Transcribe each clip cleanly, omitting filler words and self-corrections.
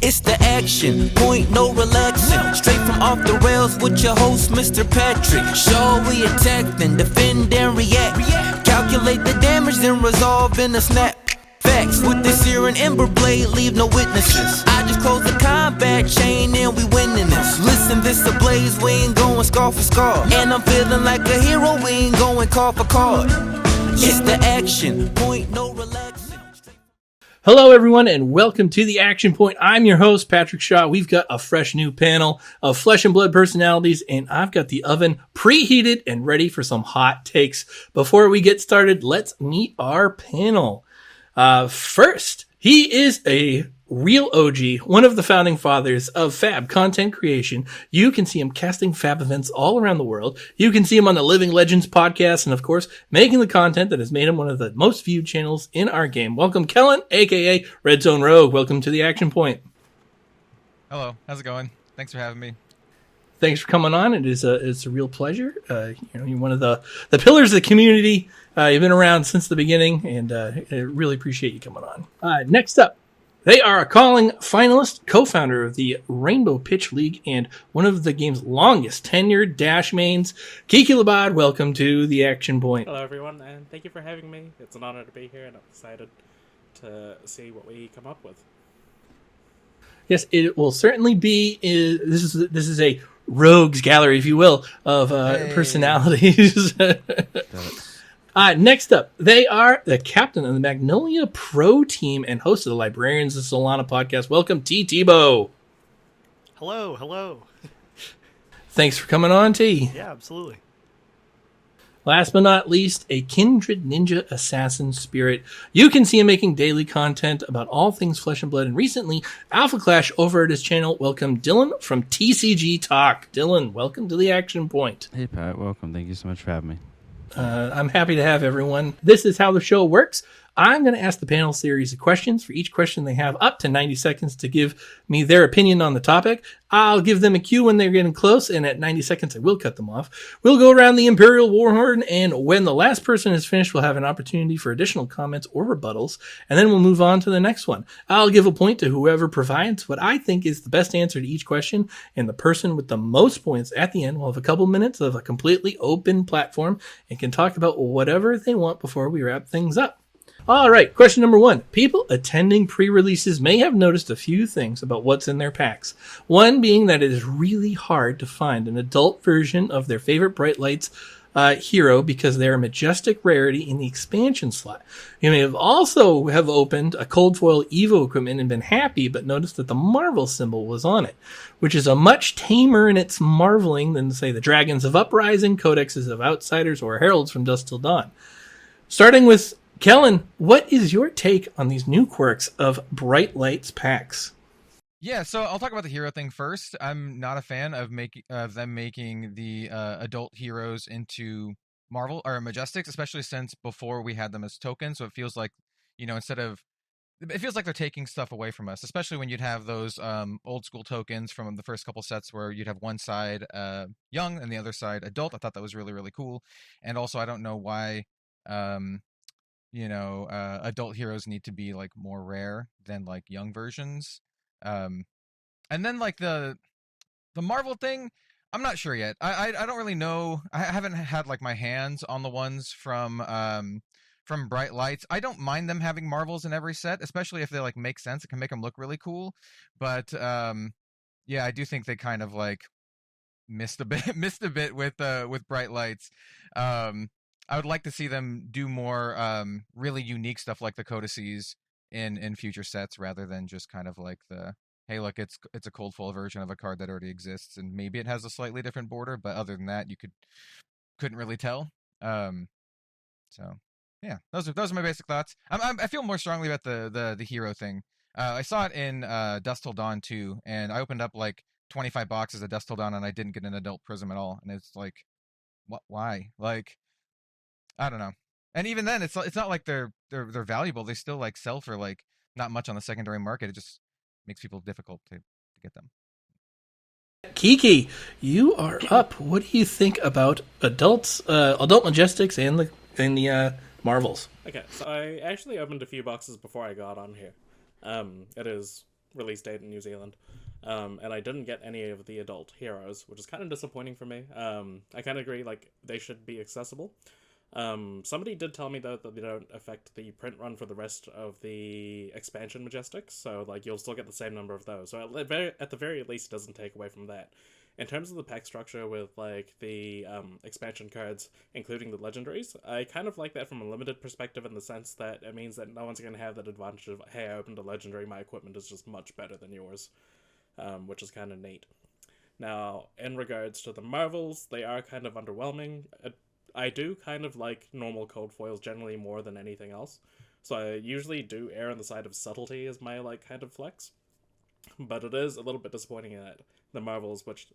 It's the action point, no relaxing. Straight from off the rails with your host, Mr. Patrick. Show we attack, then defend and react. Calculate the damage, then resolve in a snap. Facts with this here and ember blade, leave no witnesses. I just close the combat chain and we winning this. Listen, this a blaze, we ain't going scar for scar. And I'm feeling like a hero, we ain't going card for card. It's the action point, no relaxing. Hello, everyone, and welcome to the Action Point. I'm your host, Patrick Shaw. We've got a fresh new panel of flesh and blood personalities, and I've got the oven preheated and ready for some hot takes. Before we get started, let's meet our panel. First, he is a real OG, one of the founding fathers of Fab content creation. You can see him casting Fab events all around the world. You can see him on the Living Legends podcast, and of course, making the content that has made him one of the most viewed channels in our game. Welcome, Kellen, aka Red Zone Rogue. Welcome to the Action Point. Hello, how's it going? Thanks for having me. Thanks for coming on. It's a real pleasure. You're one of the pillars of the community. You've been around since the beginning, and I really appreciate you coming on. Next up, they are a calling finalist, co-founder of the Rainbow Pitch League, and one of the game's longest tenured Dash mains. Kiki Labad, welcome to the Action Point. Hello, everyone, and thank you for having me. It's an honor to be here, and I'm excited to see what we come up with. Yes, it will certainly be. This is a rogues gallery, if you will, of personalities. Next up, they are the captain of the Magnolia Pro team and host of the Librarians of Solana podcast. Welcome, Tee Thebeau. Hello. Thanks for coming on, T. Yeah, absolutely. Last but not least, a kindred ninja assassin spirit. You can see him making daily content about all things flesh and blood, and recently, Alpha Clash over at his channel. Welcome, Dylan from TCG Talk. Dylan, welcome to the Action Point. Hey, Pat. Welcome. Thank you so much for having me. I'm happy to have everyone. This is how the show works. I'm going to ask the panel a series of questions. For each question, they have up to 90 seconds to give me their opinion on the topic. I'll give them a cue when they're getting close, and at 90 seconds, I will cut them off. We'll go around the Imperial Warhorn, and when the last person is finished, we'll have an opportunity for additional comments or rebuttals, and then we'll move on to the next one. I'll give a point to whoever provides what I think is the best answer to each question, and the person with the most points at the end will have a couple minutes of a completely open platform and can talk about whatever they want before we wrap things up. All right, question number 1. People attending pre-releases may have noticed a few things about what's in their packs. One being that it is really hard to find an adult version of their favorite Bright Lights hero because they're a Majestic rarity in the expansion slot. You may have also have opened a Cold Foil Evo equipment and been happy, but noticed that the Marvel symbol was on it, which is a much tamer in its marveling than, say, the Dragons of Uprising, Codexes of Outsiders, or Heralds from Dusk Till Dawn. Starting with Kellen, what is your take on these new quirks of Bright Lights packs? Yeah, so I'll talk about the hero thing first. I'm not a fan of them making the adult heroes into Marvel or Majestics, especially since before we had them as tokens. So it feels like, it feels like they're taking stuff away from us, especially when you'd have those old school tokens from the first couple sets where you'd have one side young and the other side adult. I thought that was really, really cool. And also, I don't know why adult heroes need to be like more rare than like young versions. And then like the Marvel thing, I'm not sure yet. I don't really know. I haven't had like my hands on the ones from Bright Lights. I don't mind them having Marvels in every set, especially if they like make sense. It can make them look really cool. But yeah, I do think they kind of like missed a bit with Bright Lights. I would like to see them do more really unique stuff like the codices in future sets, rather than just kind of like the, hey, look, it's a cold foil version of a card that already exists, and maybe it has a slightly different border, but other than that, you couldn't really tell. So yeah, those are my basic thoughts. I feel more strongly about the hero thing. I saw it in Dusk Till Dawn too, and I opened up like 25 boxes of Dusk Till Dawn, and I didn't get an adult prism at all, and it's like, what? Why? Like, I don't know. And even then, it's not like they're valuable. They still like sell for like not much on the secondary market. It just makes people difficult to get them. Kiki, you are up. What do you think about adult Majestics and the Marvels? Okay, so I actually opened a few boxes before I got on here. It is release date in New Zealand. And I didn't get any of the adult heroes, which is kind of disappointing for me. I kind of agree, like, they should be accessible. Somebody did tell me, though, that they don't affect the print run for the rest of the expansion Majestics, so, like, you'll still get the same number of those. So at the very least, it doesn't take away from that. In terms of the pack structure with, like, the expansion cards, including the legendaries, I kind of like that from a limited perspective in the sense that it means that no one's going to have that advantage of, hey, I opened a legendary, my equipment is just much better than yours, which is kind of neat. Now, in regards to the Marvels, they are kind of underwhelming. I do kind of like normal cold foils generally more than anything else, so I usually do err on the side of subtlety as my, like, kind of flex. But it is a little bit disappointing that the Marvels, which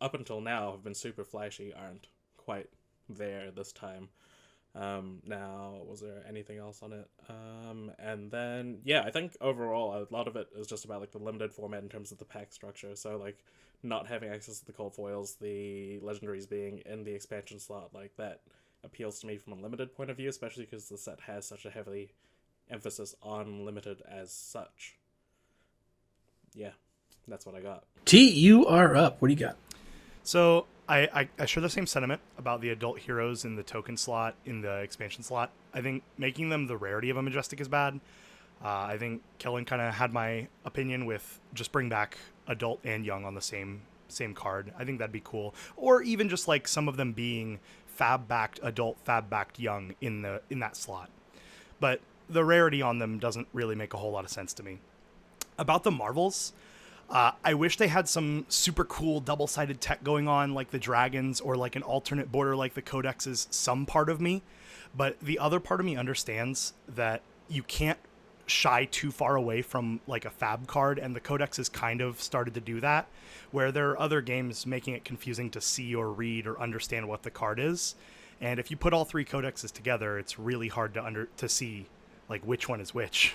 up until now have been super flashy, aren't quite there this time. Now, was there anything else on it? And then, yeah, I think overall a lot of it is just about, like, the limited format in terms of the pack structure. So, like, not having access to the cold foils, the legendaries being in the expansion slot, like, that appeals to me from a limited point of view, especially because the set has such a heavy emphasis on limited as such. Yeah, that's what I got. T, you are up. What do you got? So I share the same sentiment about the adult heroes in the token slot, in the expansion slot. I think making them the rarity of a Majestic is bad. I think Kellen kind of had my opinion with just bring back adult and young on the same card. I think that'd be cool. Or even just, like, some of them being fab-backed adult, fab-backed young in that slot. But the rarity on them doesn't really make a whole lot of sense to me. About the Marvels, I wish they had some super cool double-sided tech going on, like the dragons, or like an alternate border like the codexes. Some part of me, but the other part of me understands that you can't shy too far away from, like, a fab card, and the codexes kind of started to do that, where there are other games making it confusing to see or read or understand what the card is. And if you put all three codexes together, it's really hard to see, like, which one is which.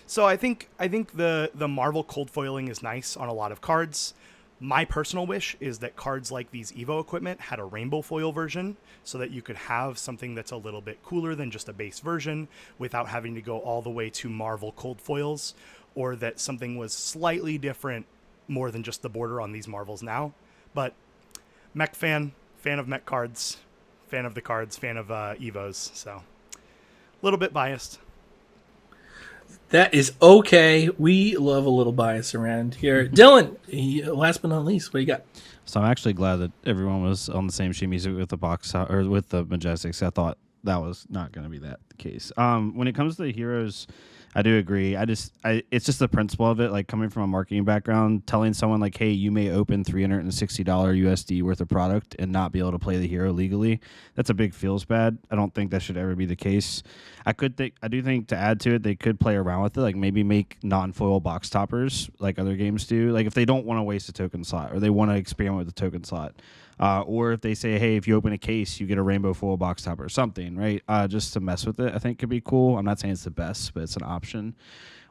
So I think the Marvel cold foiling is nice on a lot of cards. My personal wish is that cards like these Evo equipment had a rainbow foil version so that you could have something that's a little bit cooler than just a base version without having to go all the way to Marvel cold foils, or that something was slightly different more than just the border on these Marvels now. But mech fan of mech cards, fan of the cards, fan of Evos, so a little bit biased. That is okay. We love a little bias around here. Dylan, last but not least, what do you got? So I'm actually glad that everyone was on the same sheet music with the box or with the Majestics. I thought that was not going to be that the case. When it comes to the heroes, I do agree. It's just the principle of it, like, coming from a marketing background, telling someone, like, hey, you may open $360 USD worth of product and not be able to play the hero legally. That's a big feels bad. I don't think that should ever be the case. I do think to add to it, they could play around with it, like maybe make non-foil box toppers like other games do. Like, if they don't want to waste a token slot, or they want to experiment with the token slot, or if they say, hey, if you open a case, you get a rainbow foil box topper or something, right? Just to mess with it, I think could be cool. I'm not saying it's the best, but it's an option.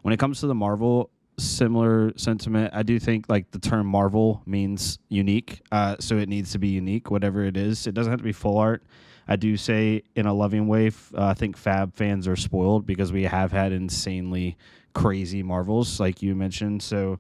When it comes to the Marvel, similar sentiment. I do think, like, the term Marvel means unique, so it needs to be unique, whatever it is. It doesn't have to be full art. I do say, in a loving way, I think Fab fans are spoiled because we have had insanely crazy Marvels, like you mentioned. So,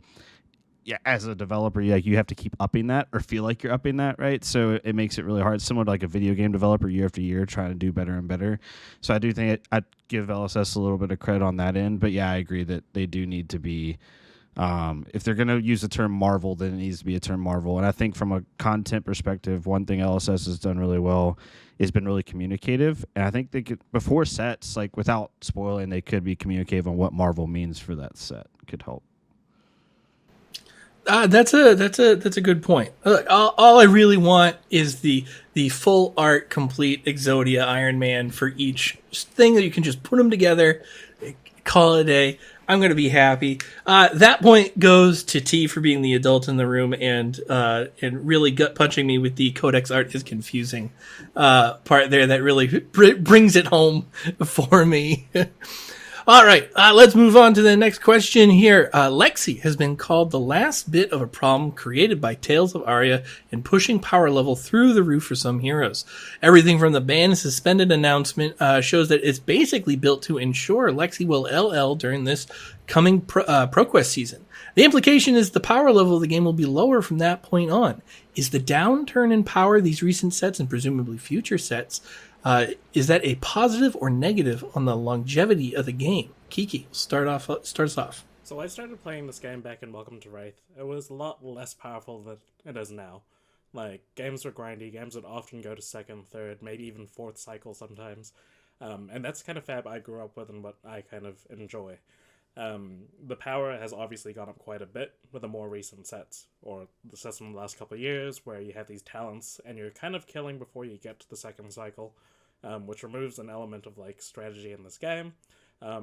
yeah, as a developer, you have to keep upping that or feel like you're upping that, right? So it makes it really hard. Similar to, like, a video game developer year after year trying to do better and better. So I do think I'd give LSS a little bit of credit on that end. But, yeah, I agree that they do need to be if they're going to use the term Marvel, then it needs to be a term Marvel. And I think from a content perspective, one thing LSS has done really well is been really communicative. And I think they could, before sets, like, without spoiling, they could be communicative on what Marvel means for that set. Could help. That's a good point. All I really want is the full art, complete Exodia Iron Man for each thing, that you can just put them together, call it a day. I'm going to be happy. That point goes to T for being the adult in the room and really gut punching me with the Codex art is confusing part there. That really brings it home for me. All right, let's move on to the next question here. Lexi has been called the last bit of a problem created by Tales of Aria in pushing power level through the roof for some heroes. Everything from the ban and suspended announcement shows that it's basically built to ensure Lexi will LL during this coming ProQuest season. The implication is the power level of the game will be lower from that point on. Is the downturn in power these recent sets and presumably future sets, is that a positive or negative on the longevity of the game? Kiki, start us off. So I started playing this game back in Welcome to Wraith. It was a lot less powerful than it is now. Like, games were grindy, games would often go to second, third, maybe even fourth cycle sometimes. And that's kind of fab I grew up with and what I kind of enjoy. The power has obviously gone up quite a bit with the more recent sets, or the sets from the last couple of years, where you have these talents and you're kind of killing before you get to the second cycle, which removes an element of like strategy in this game.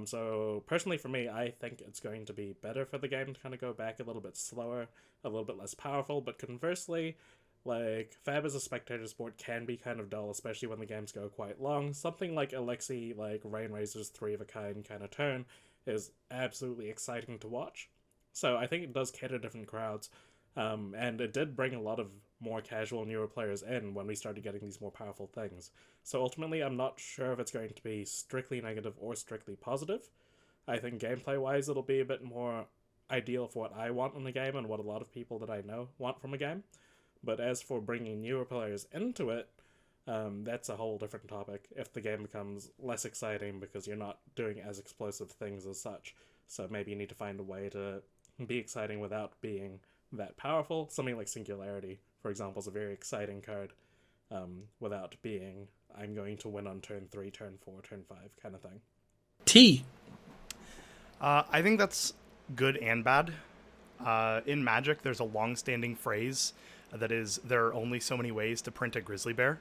So personally for me, I think it's going to be better for the game to kind of go back a little bit slower, a little bit less powerful, but conversely, like, Fab as a spectator sport can be kind of dull, especially when the games go quite long. Something like a Lexi, like Rainrazor's 3 of a kind kind of turn is absolutely exciting to watch. So I think it does cater different crowds, and it did bring a lot of more casual, newer players in when we started getting these more powerful things. So ultimately, I'm not sure if it's going to be strictly negative or strictly positive. I think gameplay-wise, it'll be a bit more ideal for what I want in the game and what a lot of people that I know want from a game. But as for bringing newer players into it, that's a whole different topic. If the game becomes less exciting because you're not doing as explosive things as such. So maybe you need to find a way to be exciting without being that powerful. Something like Singularity, for example, is a very exciting card without being, I'm going to win on turn 3, turn 4, turn 5 kind of thing. T. I think that's good and bad. In Magic, there's a long-standing phrase that is, there are only so many ways to print a grizzly bear,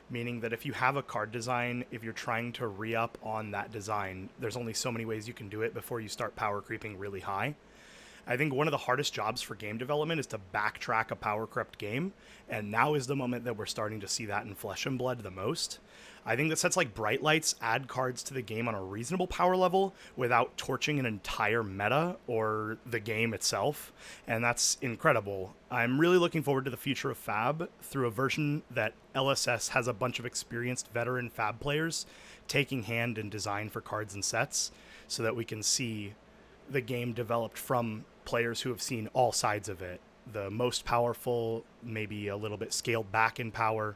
meaning that if you have a card design, if you're trying to re-up on that design, there's only so many ways you can do it before you start power creeping really high. I think one of the hardest jobs for game development is to backtrack a power crept game, and now is the moment that we're starting to see that in Flesh and Blood the most. I think that sets like Bright Lights add cards to the game on a reasonable power level without torching an entire meta or the game itself, and that's incredible. I'm really looking forward to the future of Fab through a version that LSS has a bunch of experienced veteran Fab players taking hand in design for cards and sets, so that we can see the game developed from players who have seen all sides of it. The most powerful, maybe a little bit scaled back in power.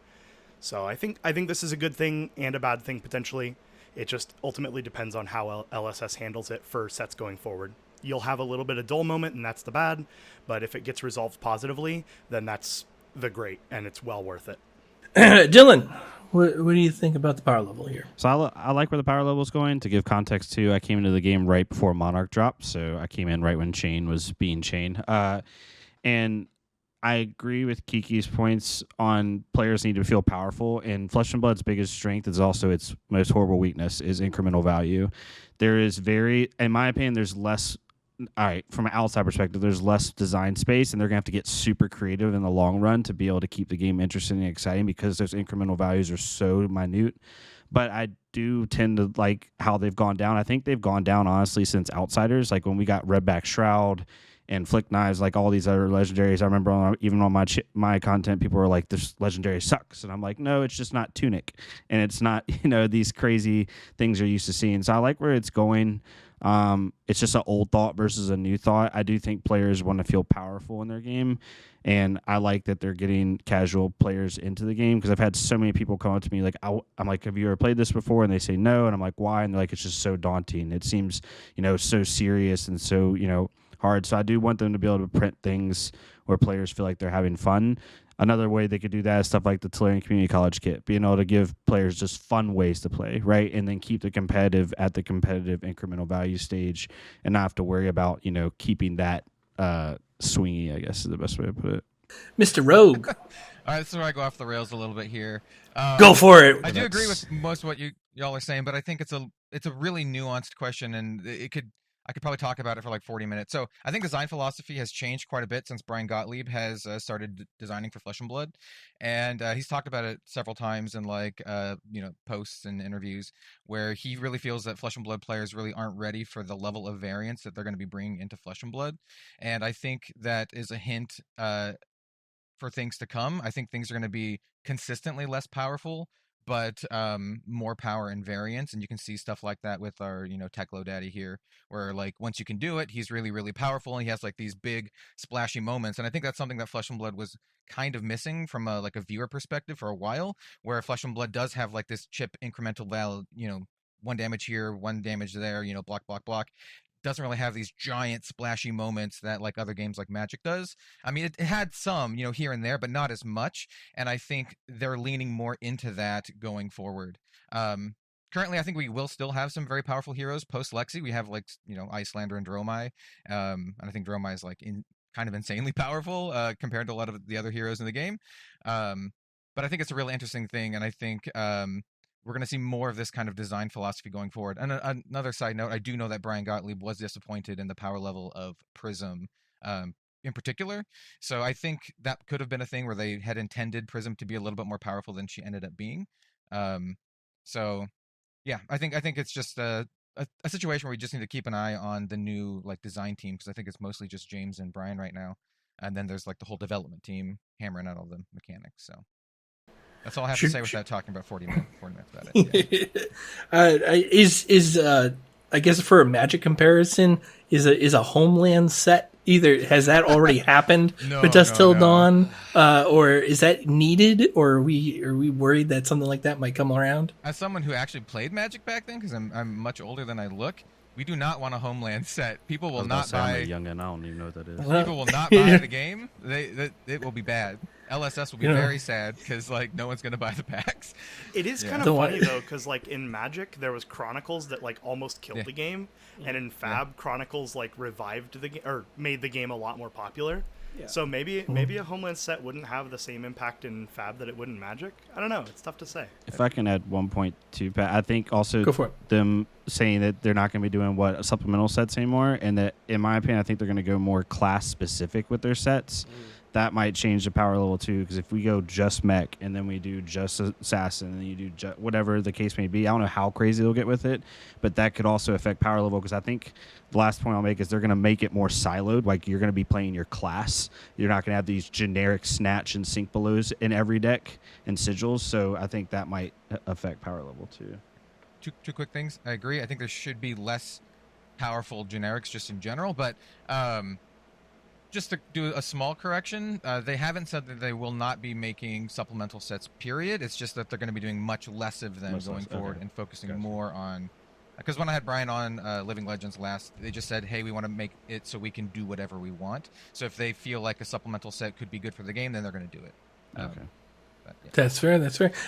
So I think this is a good thing and a bad thing potentially. It just ultimately depends on how LSS handles it for sets going forward. You'll have a little bit of dull moment, and that's the bad, but if it gets resolved positively, then that's the great, and it's well worth it. Dylan, what do you think about the power level here? So I like where the power level is going. To give context to, I came into the game right before Monarch dropped, so I came in right when Chain was being Chain. And I agree with Kiki's points on players need to feel powerful, and Flesh and Blood's biggest strength is also its most horrible weakness is incremental value. There is in my opinion, there's less, all right, from an outside perspective, there's less design space, and they're going to have to get super creative in the long run to be able to keep the game interesting and exciting because those incremental values are so minute. But I do tend to like how they've gone down. I think they've gone down, honestly, since Outsiders, like when we got Redback Shroud and Flick Knives, like all these other legendaries. I remember even on my content, people were like, this legendary sucks. And I'm like, no, it's just not Tunic. And it's not, these crazy things you're used to seeing. So I like where it's going. It's just an old thought versus a new thought. I do think players want to feel powerful in their game. And I like that they're getting casual players into the game because I've had so many people come up to me like, I'm like, have you ever played this before? And they say no. And I'm like, why? And they're like, it's just so daunting. It seems, so serious and so, hard. So I do want them to be able to print things where players feel like they're having fun. Another way they could do that is stuff like the Tolarian Community College Kit, being able to give players just fun ways to play, right? And then keep the competitive at the competitive incremental value stage and not have to worry about, keeping that swingy, I guess is the best way to put it. Mr. Rogue. All right, so I go off the rails a little bit here. Go for it. I do agree with most of what y'all are saying, but I think it's a really nuanced question, and I could probably talk about it for like 40 minutes. So I think design philosophy has changed quite a bit since Brian Gottlieb has started designing for Flesh and Blood, and he's talked about it several times in like posts and interviews where he really feels that Flesh and Blood players really aren't ready for the level of variance that they're going to be bringing into Flesh and Blood, and I think that is a hint for things to come. I think things are going to be consistently less powerful, but more power and variance. And you can see stuff like that with our, Techlo Daddy here, where like once you can do it, he's really, really powerful, and he has like these big splashy moments. And I think that's something that Flesh and Blood was kind of missing from a viewer perspective for a while, where Flesh and Blood does have like this chip incremental value, 1 damage here, 1 damage there, block, block, block. Doesn't really have these giant splashy moments that like other games like Magic does. I mean, it had some, here and there, but not as much. And I think they're leaning more into that going forward. Currently, I think we will still have some very powerful heroes post Lexi. We have like, Icelander and Dromai. And I think Dromai is like kind of insanely powerful compared to a lot of the other heroes in the game. But I think it's a really interesting thing. And I think we're going to see more of this kind of design philosophy going forward. And another side note, I do know that Brian Gottlieb was disappointed in the power level of Prism in particular. So I think that could have been a thing where they had intended Prism to be a little bit more powerful than she ended up being. So yeah, I think it's just a situation where we just need to keep an eye on the new like design team, because I think it's mostly just James and Brian right now. And then there's like the whole development team hammering out all the mechanics. So that's all I have to say without talking about 40 minutes about it. Yeah. I guess for a Magic comparison, is a Homeland set either has that already happened with Dusk Till Dawn, or is that needed, or are we worried that something like that might come around? As someone who actually played Magic back then, because I'm much older than I look, we do not want a Homeland set. People will not buy. I'm young and I don't even know what that is. People will not buy the game. It will be bad. LSS will be very sad because like no one's gonna buy the packs. It is kind of funny though, because like in Magic there was Chronicles that like almost killed the game, and in Fab Chronicles like revived the game or made the game a lot more popular. Yeah. So maybe a Homeland set wouldn't have the same impact in Fab that it would in Magic. I don't know. It's tough to say. If I can add 1 point to Pat, I think also Go for it. Them saying that they're not going to be doing supplemental sets anymore, and that in my opinion, I think they're going to go more class specific with their sets. That might change the power level too, because if we go just mech and then we do just assassin and then you do whatever the case may be, I don't know how crazy they'll get with it, but that could also affect power level, because I think the last point I'll make is they're going to make it more siloed. Like you're going to be playing your class. You're not going to have these generic snatch and sink belows in every deck and sigils. So I think that might affect power level too. Two quick things. I agree. I think there should be less powerful generics just in general, but just to do a small correction, they haven't said that they will not be making supplemental sets, period. It's just that they're going to be doing much less of them going forward and focusing more on... Because when I had Brian on Living Legends last, they just said, hey, we want to make it so we can do whatever we want. So if they feel like a supplemental set could be good for the game, then they're going to do it. Okay. But, yeah. That's fair.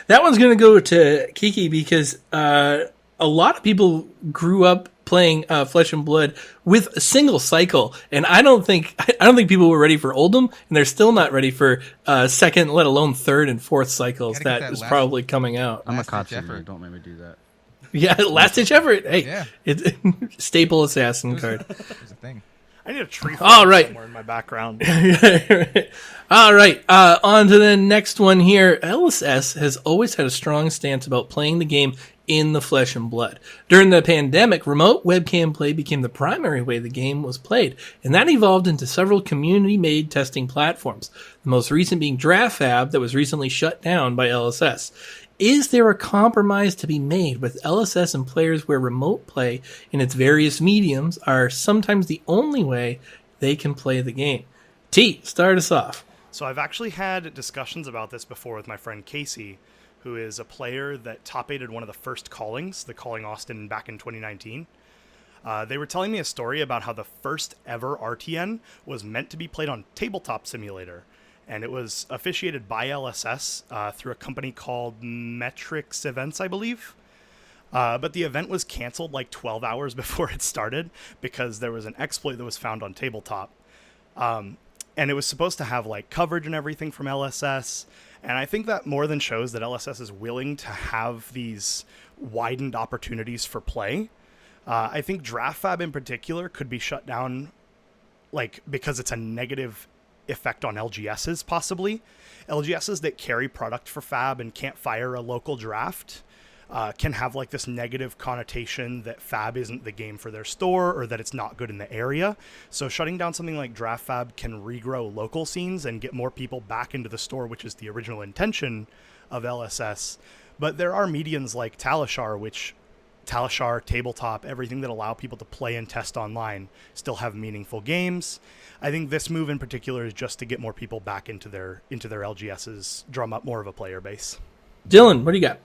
That one's going to go to Kiki, because a lot of people grew up playing Flesh and Blood with a single cycle, and I don't think people were ready for Oldham, and they're still not ready for second, let alone third and fourth cycles. That is probably coming out. I'm a consumer. Don't make me do that. Yeah, last ditch effort. Hey, it's staple assassin card. It's a thing. I need a tree somewhere in my background. All right, on to the next one here. LSS has always had a strong stance about playing the game in the Flesh and Blood. During the pandemic, remote webcam play became the primary way the game was played, and that evolved into several community-made testing platforms, the most recent being DraftFab that was recently shut down by LSS. Is there a compromise to be made with LSS and players where remote play in its various mediums are sometimes the only way they can play the game? T, start us off. So I've actually had discussions about this before with my friend Casey, who is a player that top-aided one of the first callings, the Calling Austin back in 2019. They were telling me a story about how the first ever RTN was meant to be played on Tabletop Simulator, and it was officiated by LSS through a company called Metrics Events, I believe. But the event was canceled like 12 hours before it started because there was an exploit that was found on Tabletop. And it was supposed to have like coverage and everything from LSS. And I think that more than shows that LSS is willing to have these widened opportunities for play. I think Draft Fab in particular could be shut down, like, because it's a negative effect on LGSs, possibly. LGSs that carry product for Fab and can't fire a local draft can have like this negative connotation that Fab isn't the game for their store or that it's not good in the area. So shutting down something like Draft Fab can regrow local scenes and get more people back into the store, which is the original intention of LSS. But there are mediums like Talishar, Tabletop, everything that allow people to play and test online still have meaningful games. I think this move in particular is just to get more people back into their LGSs, drum up more of a player base. Dylan, what do you got?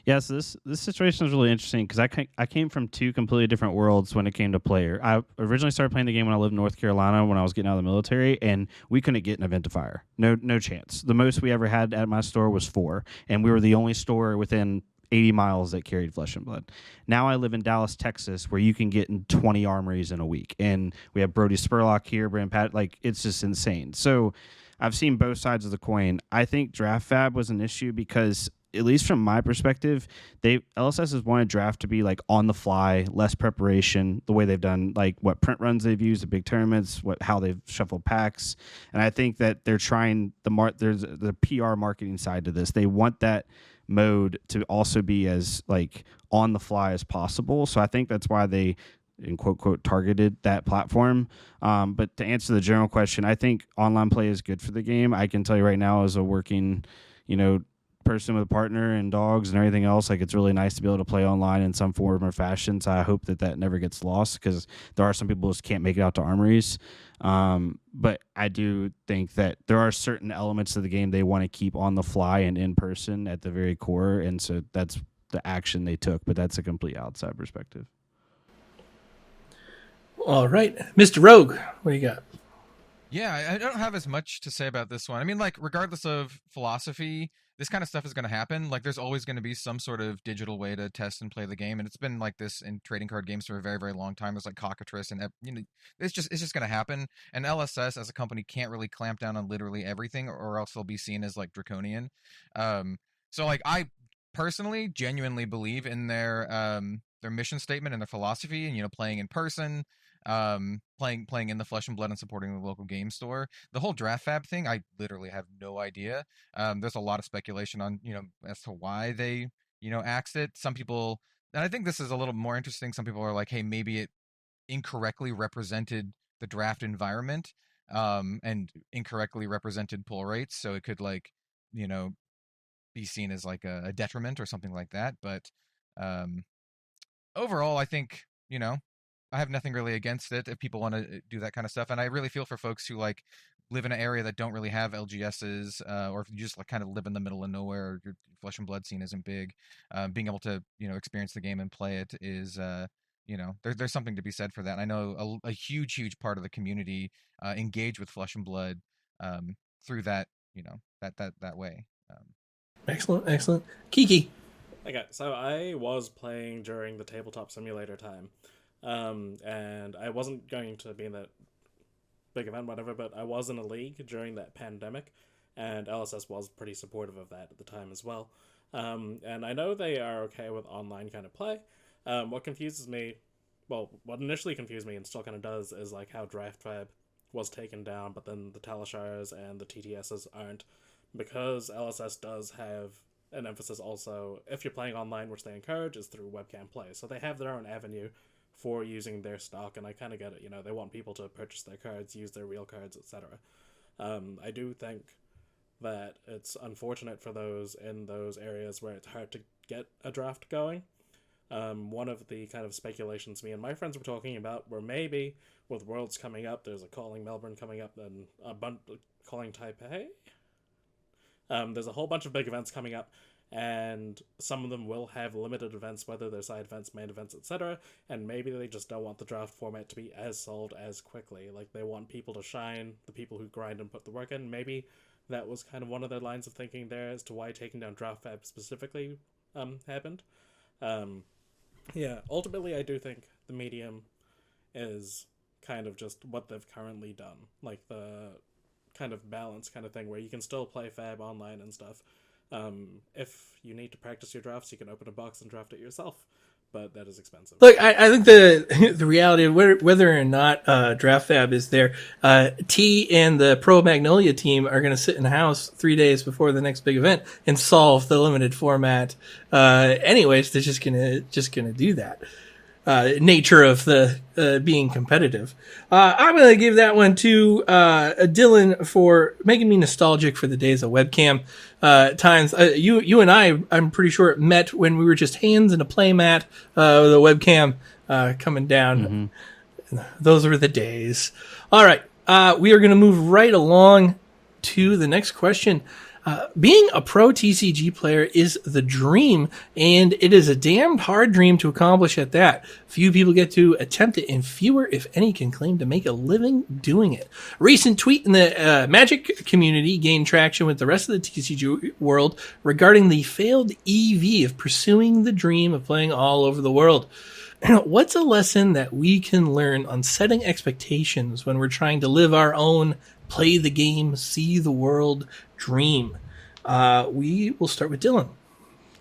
Yeah, so this situation is really interesting because I came from two completely different worlds when it came to player. I originally started playing the game when I lived in North Carolina when I was getting out of the military, and we couldn't get an Eventifier. No chance. The most we ever had at my store was 4, and we were the only store within 80 miles that carried Flesh and Blood. Now I live in Dallas, Texas, where you can get in 20 armories in a week, and we have Brody Spurlock here, Brand Pat. Like, it's just insane. So I've seen both sides of the coin. I think Draft Fab was an issue because, at least from my perspective, LSS has wanted draft to be like on the fly, less preparation, the way they've done, like what print runs they've used at big tournaments, how they've shuffled packs. And I think that they're trying there's the PR marketing side to this. They want that mode to also be as like on the fly as possible. So I think that's why they, in quote targeted that platform. But to answer the general question, I think online play is good for the game. I can tell you right now, as a working, person with a partner and dogs and everything else, like, it's really nice to be able to play online in some form or fashion. So I hope that never gets lost, because there are some people who just can't make it out to armories. But I do think that there are certain elements of the game they want to keep on the fly and in person at the very core, and so that's the action they took. But that's a complete outside perspective. All right, Mr. Rogue, what do you got? Yeah, I don't have as much to say about this one. I mean, like, regardless of philosophy, this kind of stuff is going to happen. Like, there's always going to be some sort of digital way to test and play the game, and it's been like this in trading card games for a very, very long time. There's like cockatrice, and it's just going to happen. And LSS as a company can't really clamp down on literally everything, or else they'll be seen as like draconian. So like, I personally genuinely believe in their mission statement and their philosophy, and playing in person, playing in the Flesh and Blood and supporting the local game store. The whole Draft Fab thing, I literally have no idea. There's a lot of speculation on as to why they axed it. Some people, and I think this is a little more interesting, some people are like, hey, maybe it incorrectly represented the draft environment, and incorrectly represented pull rates, so it could like be seen as like a detriment or something like that. But overall, I think I have nothing really against it if people want to do that kind of stuff. And I really feel for folks who like live in an area that don't really have LGSs, or if you just like kind of live in the middle of nowhere, or your Flesh and Blood scene isn't big, being able to experience the game and play it is there's something to be said for that. And I know a huge part of the community engage with Flesh and Blood through that that way. Excellent. Kiki. Okay, so I was playing during the tabletop simulator time. And I wasn't going to be in that big event, whatever, but I was in a league during that pandemic, and LSS was pretty supportive of that at the time as well. And I know they are okay with online kind of play. What confuses me, well, what initially confused me and still kind of does, is like how Draft Fab was taken down, but then the Talishars and the TTSs aren't, because LSS does have an emphasis also, if you're playing online, which they encourage, is through webcam play. So they have their own avenue for using their stock, and I kind of get it. They want people to purchase their cards, use their real cards, etc. I do think that it's unfortunate for those in those areas where it's hard to get a draft going. One of the kind of speculations me and my friends were talking about were maybe with Worlds coming up, there's a Calling Melbourne coming up, and a bunch Calling Taipei. There's a whole bunch of big events coming up, and some of them will have limited events, whether they're side events, main events, etc. And maybe they just don't want the draft format to be as sold as quickly. Like, they want people to shine, the people who grind and put the work in. Maybe that was kind of one of their lines of thinking there as to why taking down Draft Fab specifically happened. Yeah, ultimately I do think the medium is kind of just what they've currently done. Like, the kind of balance kind of thing where you can still play Fab online and stuff. If you need to practice your drafts, you can open a box and draft it yourself. but that is expensive. Look, I think the reality of whether or not Draft Fab is there, T and the Pro Magnolia team are going to sit in the house 3 days before the next big event and solve the limited format. Anyways, they're just gonna do that. Nature of the being competitive. I'm going to give that one to Dylan for making me nostalgic for the days of webcam times. You and I'm pretty sure, met when we were just hands in a play mat with a webcam coming down. Mm-hmm. Those were the days. All right. We are going to move right along to the next question. Being a pro TCG player is the dream, and it is a damned hard dream to accomplish at that. Few people get to attempt it, and fewer, if any, can claim to make a living doing it. A recent tweet in the Magic community gained traction with the rest of the TCG world regarding the failed EV of pursuing the dream of playing all over the world. What's a lesson that we can learn on setting expectations when we're trying to live our own play the game, see the world dream? We will start with Dylan.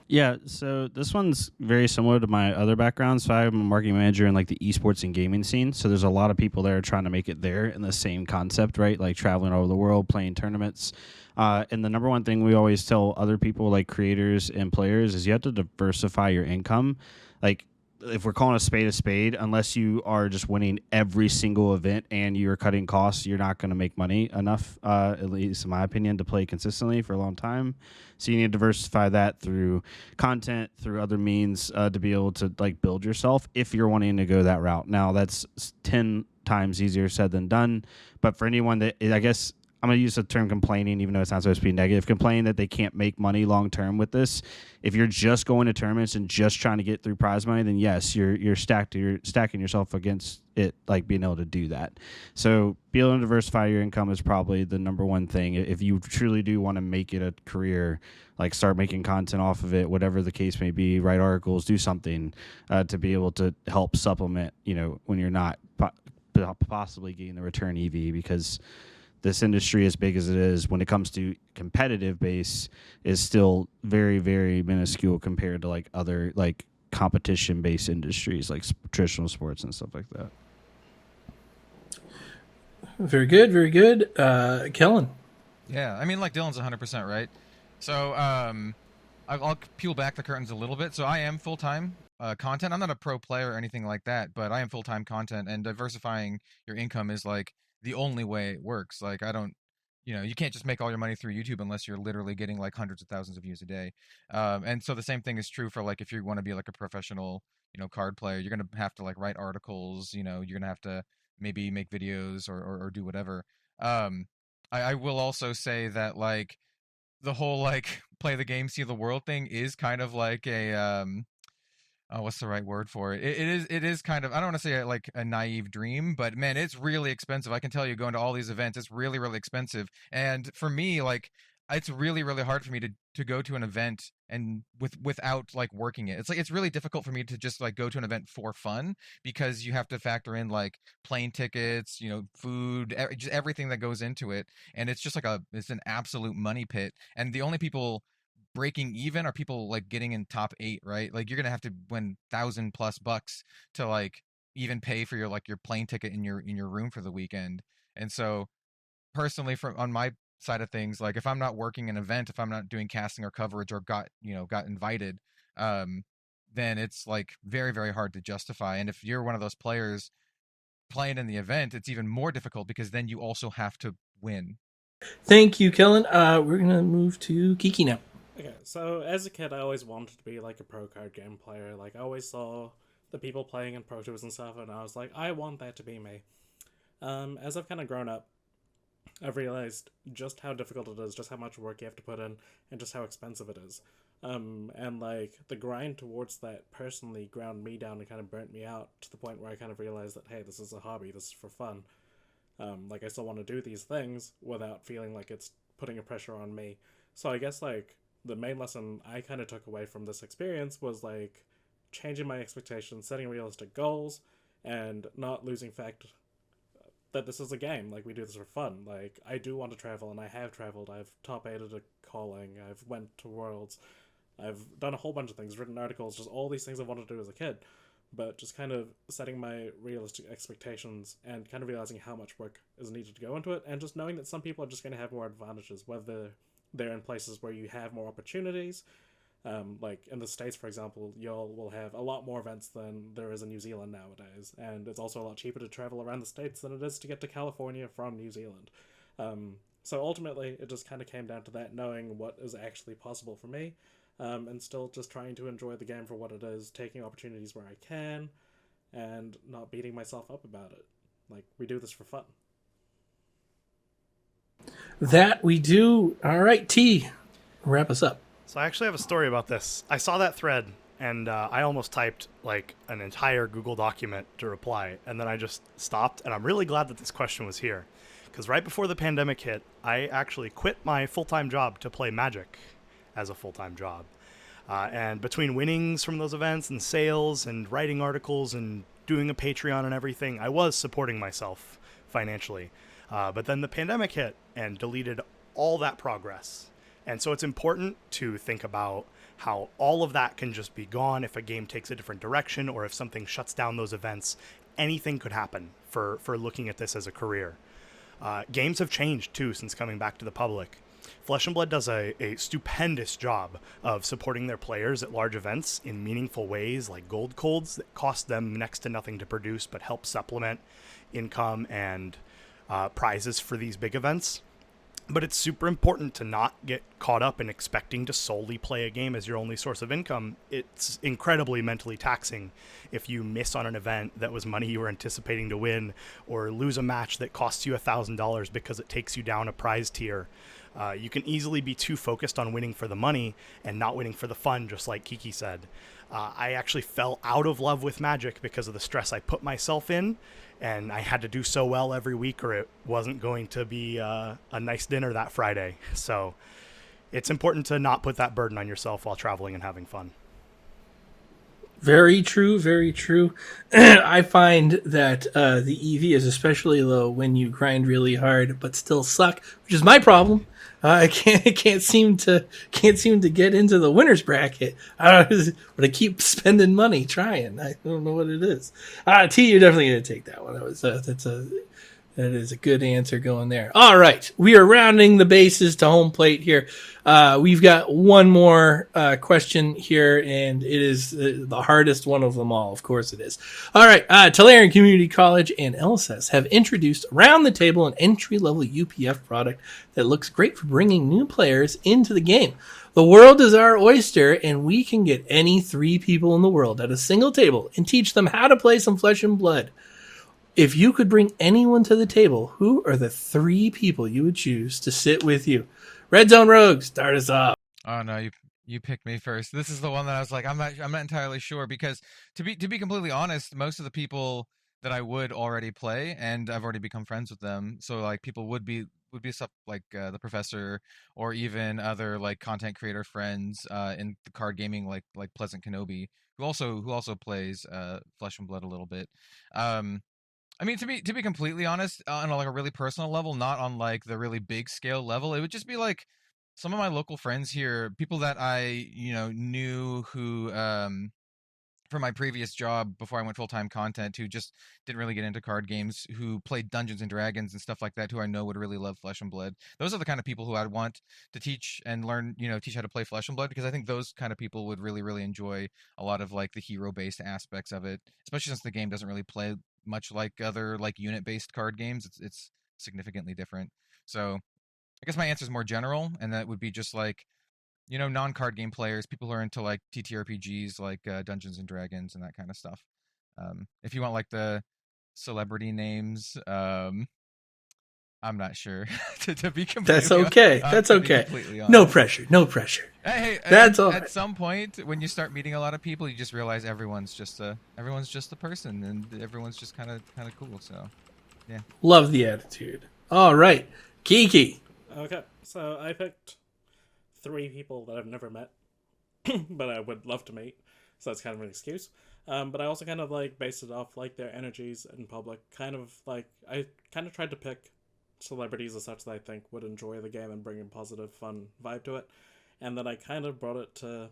Yeah, so this one's very similar to my other background. So I'm a marketing manager in like the esports and gaming scene. So there's a lot of people there trying to make it there in the same concept, right? Like traveling all over the world, playing tournaments. And the number one thing we always tell other people, like creators and players, is you have to diversify your income. Like, if we're calling a spade, unless you are just winning every single event and you're cutting costs, you're not going to make money enough, at least in my opinion, to play consistently for a long time. So you need to diversify that through content, through other means, to be able to like build yourself if you're wanting to go that route. Now, that's 10 times easier said than done. But for anyone that, I guess, I'm going to use the term complaining, even though it's not supposed to be negative, complaining that they can't make money long term with this. If you're just going to tournaments and just trying to get through prize money, then yes, you're stacking yourself against it, like being able to do that. So being able to diversify your income is probably the number one thing. If you truly do want to make it a career, like start making content off of it, whatever the case may be, write articles, do something to be able to help supplement, when you're not possibly getting the return EV, because this industry, as big as it is, when it comes to competitive base, is still very, very minuscule compared to like other like competition-based industries like traditional sports and stuff like that. Very good, very good. Kellen. Yeah, I mean, like Dylan's 100% right. So I'll peel back the curtains a little bit. So I am full-time content. I'm not a pro player or anything like that, but I am full-time content, and diversifying your income is like the only way it works. Like, I don't, you can't just make all your money through YouTube unless you're literally getting like hundreds of thousands of views a day. And so the same thing is true for like, if you want to be like a professional, card player, you're going to have to like write articles, you're going to have to maybe make videos or do whatever. I will also say that like the whole like play the game, see the world thing is kind of like a, what's the right word for it? It is kind of, I don't want to say like a naive dream, but man, it's really expensive. I can tell you, going to all these events, it's really, really expensive. And for me, like, it's really, really hard for me to go to an event and without like working it. It's really difficult for me to just like go to an event for fun, because you have to factor in like plane tickets, food, just everything that goes into it. And it's just like it's an absolute money pit. And the only people breaking even are people like getting in top 8, right? Like, you're gonna have to win $1,000+ to like even pay for your plane ticket in your room for the weekend. And so personally, from on my side of things, like if I'm not working an event, if I'm not doing casting or coverage or got invited, then it's like very, very hard to justify. And if you're one of those players playing in the event, it's even more difficult, because then you also have to win. Thank you, Kellen. We're gonna move to Kiki now. Okay, so as a kid, I always wanted to be like a pro card game player. Like, I always saw the people playing in Pro Tours and stuff, and I was like, I want that to be me. As I've kind of grown up, I've realized just how difficult it is, just how much work you have to put in, and just how expensive it is. And like, the grind towards that personally ground me down and kind of burnt me out to the point where I kind of realized that, hey, this is a hobby, this is for fun. Like, I still want to do these things without feeling like it's putting a pressure on me. So I guess like the main lesson I kind of took away from this experience was like changing my expectations, setting realistic goals, and not losing fact that this is a game. Like, we do this for fun. Like, I do want to travel, and I have traveled. I've top 8'd a calling. I've went to Worlds. I've done a whole bunch of things, written articles, just all these things I wanted to do as a kid. But just kind of setting my realistic expectations and kind of realizing how much work is needed to go into it, and just knowing that some people are just going to have more advantages, whether they're in places where you have more opportunities. Like in the States, for example, y'all will have a lot more events than there is in New Zealand nowadays, and it's also a lot cheaper to travel around the States than it is to get to California from New Zealand. So ultimately, it just kind of came down to that, knowing what is actually possible for me, and still just trying to enjoy the game for what it is, taking opportunities where I can, and not beating myself up about it. Like, we do this for fun. That we do. All right, T, wrap us up. So I actually have a story about this. I saw that thread, and I almost typed like an entire Google document to reply, and then I just stopped, and I'm really glad that this question was here. Because right before the pandemic hit, I actually quit my full-time job to play Magic as a full-time job. And between winnings from those events and sales and writing articles and doing a Patreon and everything, I was supporting myself financially. But then the pandemic hit and deleted all that progress. And so it's important to think about how all of that can just be gone if a game takes a different direction, or if something shuts down those events. Anything could happen for looking at this as a career. Games have changed, too, since coming back to the public. Flesh and Blood does a stupendous job of supporting their players at large events in meaningful ways, like gold colds that cost them next to nothing to produce but help supplement income and prizes for these big events. But it's super important to not get caught up in expecting to solely play a game as your only source of income. It's incredibly mentally taxing if you miss on an event that was money you were anticipating to win, or lose a match that costs you $1,000 because it takes you down a prize tier. You can easily be too focused on winning for the money and not winning for the fun, just like Kiki said. I actually fell out of love with Magic because of the stress I put myself in, and I had to do so well every week or it wasn't going to be a nice dinner that Friday. So it's important to not put that burden on yourself while traveling and having fun. Very true, very true. I find that the EV is especially low when you grind really hard but still suck, which is my problem. I can't seem to get into the winners bracket. But I keep spending money trying. I don't know what it is. T, you're definitely gonna take that one. That is a good answer going there. All right. We are rounding the bases to home plate here. We've got one more question here, and it is the hardest one of them all. Of course it is. All right. Tulare Community College and LSS have introduced Around the Table, an entry-level UPF product that looks great for bringing new players into the game. The world is our oyster, and we can get any 3 people in the world at a single table and teach them how to play some Flesh and Blood. If you could bring anyone to the table, who are the 3 people you would choose to sit with you? Red Zone Rogue, start us off. Oh no, you picked me first. This is the one that I was like, I'm not entirely sure, because to be completely honest, most of the people that I would already play, and I've already become friends with them. So like people would be stuff like the professor, or even other like content creator friends in the card gaming, like Pleasant Kenobi, who also plays Flesh and Blood a little bit. I mean, to be completely honest, on like a really personal level, not on like the really big scale level, it would just be like some of my local friends here, people that I knew who from my previous job before I went full-time content, who just didn't really get into card games, who played Dungeons and Dragons and stuff like that, who I know would really love Flesh and Blood. Those are the kind of people who I'd want to teach and learn, teach how to play Flesh and Blood, because I think those kind of people would really, really enjoy a lot of like the hero-based aspects of it, especially since the game doesn't really play much like other like unit-based card games. It's significantly different. So I guess my answer is more general, and that would be just like, non-card game players, people who are into like TTRPGs, like Dungeons and Dragons and that kind of stuff. If you want like the celebrity names, I'm not sure. to be completely That's okay. honest, That's okay. No pressure. No pressure. Hey, that's all. At some point, when you start meeting a lot of people, you just realize everyone's just a person, and everyone's just kind of cool. So, yeah. Love the attitude. All right, Kiki. Okay, so I picked 3 people that I've never met, but I would love to meet, so that's kind of an excuse. But I also kind of like based it off like their energies in public. Kind of like I kind of tried to pick celebrities as such that I think would enjoy the game and bring a positive, fun vibe to it. and then I kind of brought it to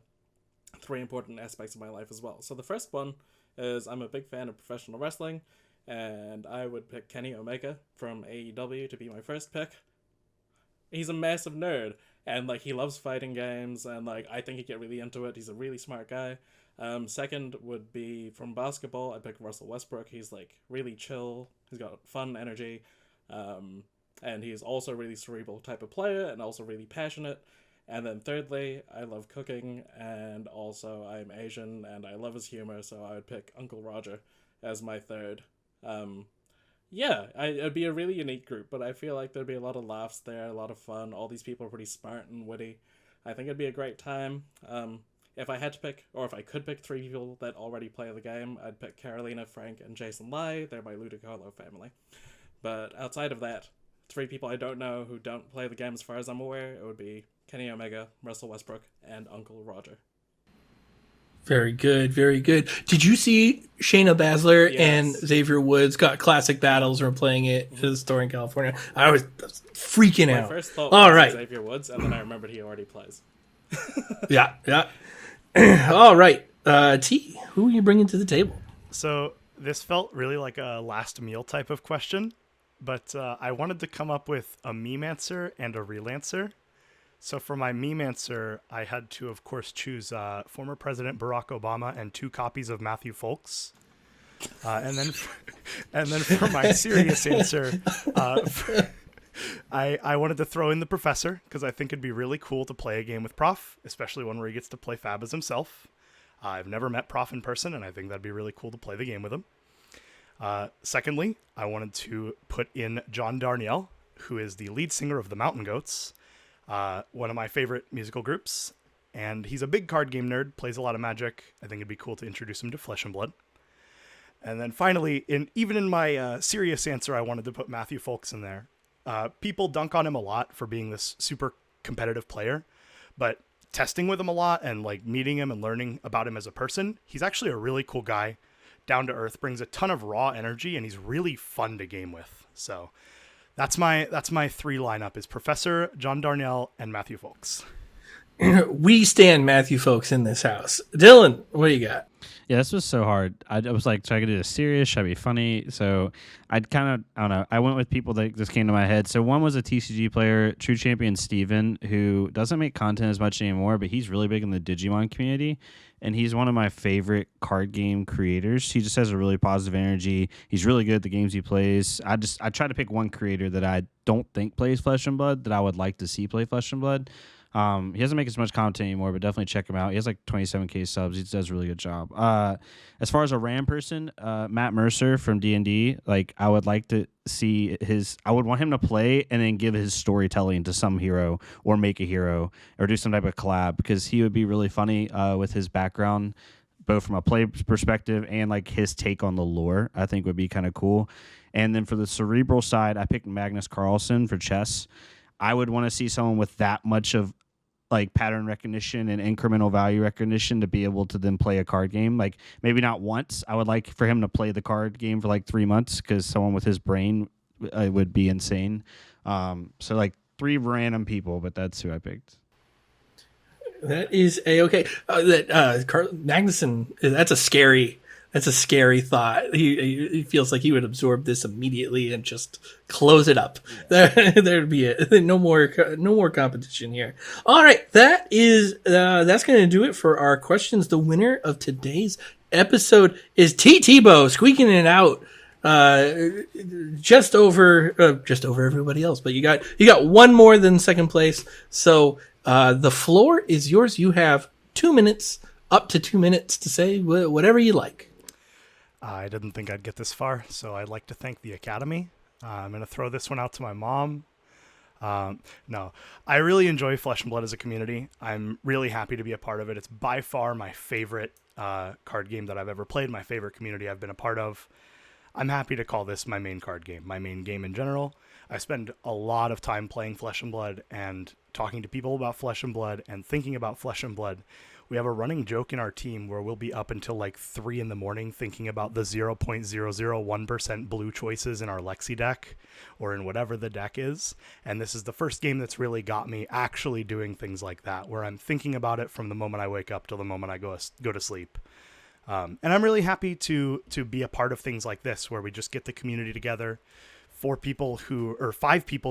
3 important aspects of my life as well. So the first one is I'm a big fan of professional wrestling, and I would pick Kenny Omega from AEW to be my first pick. He's a massive nerd, and like he loves fighting games, and like I think he'd get really into it. He's a really smart guy. Second would be from basketball. I'd pick Russell Westbrook. He's like really chill. He's got fun energy, and he's also a really cerebral type of player, and also really passionate. And then thirdly, I love cooking, and also I'm Asian, and I love his humor, so I would pick Uncle Roger as my third. It'd be a really unique group, but I feel like there'd be a lot of laughs there, a lot of fun. All these people are pretty smart and witty. I think it'd be a great time. If I had to pick, or if I could pick 3 people that already play the game, I'd pick Carolina, Frank, and Jason Lai. They're my Ludicolo family. But outside of that, 3 people I don't know who don't play the game as far as I'm aware, it would be Kenny Omega, Russell Westbrook, and Uncle Roger. Very good, very good. Did you see Shayna Baszler Yes. and Xavier Woods got classic battles or playing it at the store in California? I was freaking My out. first thought All was right. Xavier Woods, and then I remembered he already plays. Yeah. All right. T, who are you bringing to the table? So this felt really like a last meal type of question, but I wanted to come up with a meme answer and a real answer. So for my meme answer, I had to, of course, choose former President Barack Obama and 2 copies of Matthew Folks. And then for my serious answer, I wanted to throw in the Professor, because I think it'd be really cool to play a game with Prof, especially one where he gets to play Fab as himself. I've never met Prof in person, and I think that'd be really cool to play the game with him. Secondly, I wanted to put in John Darnielle, who is the lead singer of the Mountain Goats, one of my favorite musical groups, and he's a big card game nerd, plays a lot of Magic. I think it'd be cool to introduce him to Flesh and Blood. And then finally, even in my serious answer, I wanted to put Matthew Folks in there. People dunk on him a lot for being this super competitive player, but testing with him a lot and like meeting him and learning about him as a person, he's actually a really cool guy, down to earth, brings a ton of raw energy, and he's really fun to game with. So that's my 3 lineup is Professor, John Darnielle, and Matthew Folks. We stand Matthew Folks in this house. Dylan, what do you got? Yeah, this was so hard. I was like, should I do this serious? Should I be funny? So I don't know. I went with people that just came to my head. So one was a TCG player, True Champion Steven, who doesn't make content as much anymore, but he's really big in the Digimon community. And he's one of my favorite card game creators. He just has a really positive energy. He's really good at the games he plays. I try to pick one creator that I don't think plays Flesh and Blood that I would like to see play Flesh and Blood. He doesn't make as much content anymore, but definitely check him out. He has like 27K subs. He does a really good job. As far as a RAM person, Matt Mercer from D&D, like I would like to see I would want him to play and then give his storytelling to some hero or make a hero or do some type of collab, because he would be really funny with his background, both from a play perspective and like his take on the lore. I think would be kind of cool. And then for the cerebral side, I picked Magnus Carlsen for chess. I would want to see someone with that much of like pattern recognition and incremental value recognition to be able to then play a card game. Like maybe not once. I would like for him to play the card game for like 3 months, because someone with his brain would be insane. So like 3 random people, but that's who I picked. That is okay. Magnuson, that's a scary thought. He feels like he would absorb this immediately and just close it up. Yeah. There'd be no more competition here. All right, that's going to do it for our questions. The winner of today's episode is Tee Thebeau, squeaking it out just over everybody else. But you got one more than second place. So the floor is yours. You have 2 minutes, up to 2 minutes, to say whatever you like. I didn't think I'd get this far, so I'd like to thank the Academy. I'm going to throw this one out to my mom. No, I really enjoy Flesh and Blood as a community. I'm really happy to be a part of it. It's by far my favorite card game that I've ever played, my favorite community I've been a part of. I'm happy to call this my main card game, my main game in general. I spend a lot of time playing Flesh and Blood and talking to people about Flesh and Blood and thinking about Flesh and Blood we have a running joke in our team where we'll be up until like 3 a.m. thinking about the 0.001% blue choices in our Lexi deck or in whatever the deck is. And this is the first game that's really got me actually doing things like that, where I'm thinking about it from the moment I wake up till the moment I go to sleep. And I'm really happy to be a part of things like this, where we just get the community together. 5 people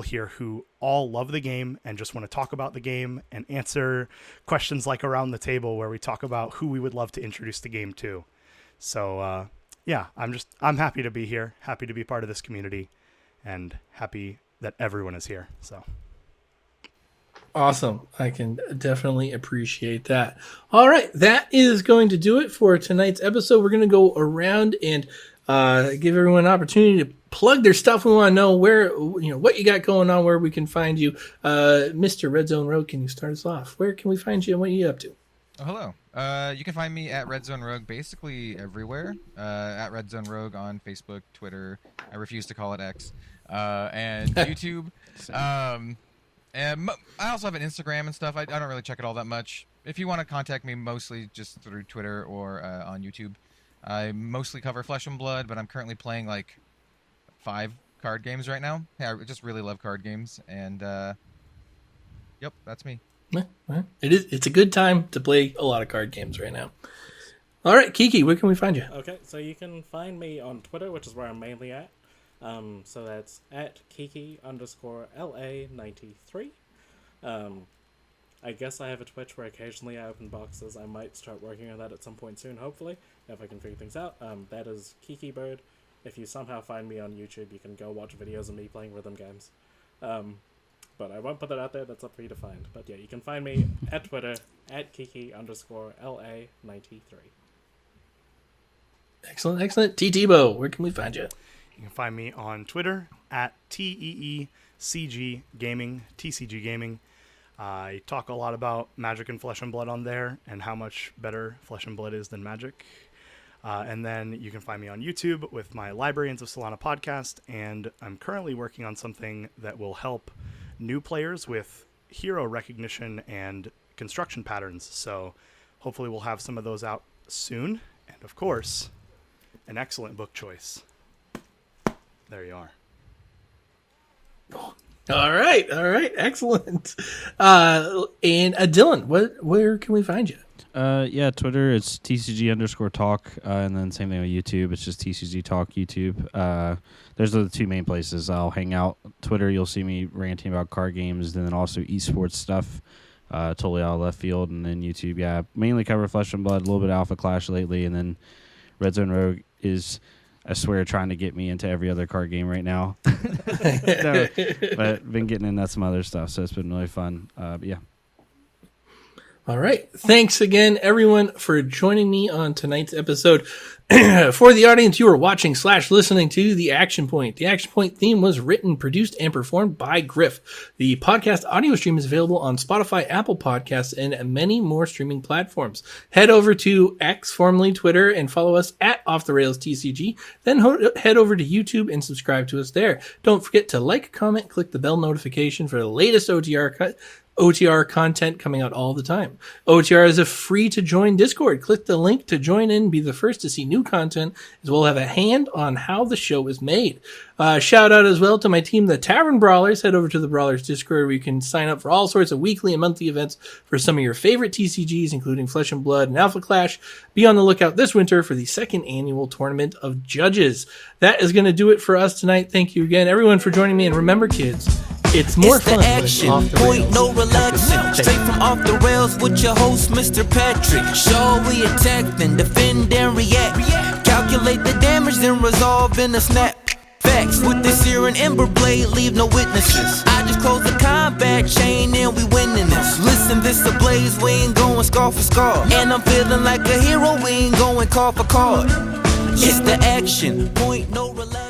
here who all love the game and just want to talk about the game and answer questions like around the table, where we talk about who we would love to introduce the game to. So, I'm happy to be here, happy to be part of this community, and happy that everyone is here. So. Awesome. I can definitely appreciate that. All right. That is going to do it for tonight's episode. We're going to go around and give everyone an opportunity to plug their stuff. We want to know what you got going on, where we can find you. Mr. Red Zone Rogue, can you start us off? Where can we find you and what are you up to? Oh, hello. You can find me at Red Zone Rogue basically everywhere. At Red Zone Rogue on Facebook, Twitter. I refuse to call it X. And YouTube. And I also have an Instagram and stuff. I don't really check it all that much. If you want to contact me, mostly just through Twitter or on YouTube. I mostly cover Flesh and Blood, but I'm currently playing like 5 card games right now. Yeah, I just really love card games, and yep, that's me. It's a good time to play a lot of card games right now. All right, Kiki, where can we find you? Okay, so you can find me on Twitter, which is where I'm mainly at. So that's at Kiki_LA93. I guess I have a Twitch where occasionally I open boxes. I might start working on that at some point soon, hopefully, if I can figure things out. That is Kiki Bird. If you somehow find me on YouTube, you can go watch videos of me playing rhythm games. But I won't put that out there. That's up for you to find. But yeah, you can find me at Twitter at Kiki_LA93. Excellent. Tee Thebeau, where can we find you? You can find me on Twitter at TEECG Gaming, TCG Gaming. I talk a lot about Magic and Flesh and Blood on there and how much better Flesh and Blood is than Magic. And then you can find me on YouTube with my Librarians of Solana podcast. And I'm currently working on something that will help new players with hero recognition and construction patterns. So hopefully we'll have some of those out soon. And of course, an excellent book choice. There you are. All right, excellent. And Dylan, where can we find you? Twitter, it's TCG_talk, and then same thing with YouTube, it's just TCG Talk YouTube. There's the 2 main places I'll hang out. Twitter, you'll see me ranting about card games, and then also esports stuff, totally out of left field, and then YouTube, mainly cover Flesh and Blood, a little bit of Alpha Clash lately, and then Red Zone Rogue is, I swear, trying to get me into every other card game right now. But been getting into some other stuff, so it's been really fun. Yeah. All right. Thanks again, everyone, for joining me on tonight's episode. For the audience, you are watching / listening to The Action Point. The Action Point theme was written, produced, and performed by Griff. The podcast audio stream is available on Spotify, Apple Podcasts, and many more streaming platforms. Head over to X, formerly Twitter, and follow us at Off the Rails TCG. Then head over to YouTube and subscribe to us there. Don't forget to like, comment, click the bell notification for the latest OTR content coming out all the time. OTR is a free-to-join Discord. Click the link to join in, be the first to see new content, as well as have a hand on how the show is made. Shout out as well to my team, the Tavern Brawlers. Head over to the Brawlers Discord where you can sign up for all sorts of weekly and monthly events for some of your favorite TCGs, including Flesh and Blood and Alpha Clash. Be on the lookout this winter for the 2nd annual Tournament of Judges. That is going to do it for us tonight. Thank you again, everyone, for joining me. And remember, kids, it's more fun the action, off the point, rails. no relaxing. Straight from Off the Rails with your host, Mr. Patrick. Show we attack, then defend and react. Calculate the damage, then resolve in a snap. Facts with this here and Ember Blade, leave no witnesses. I just close the combat chain and we winning this. Listen, this a blaze, we ain't going scar for scar. And I'm feeling like a hero, we ain't going card for card. It's the action, point, no relaxing.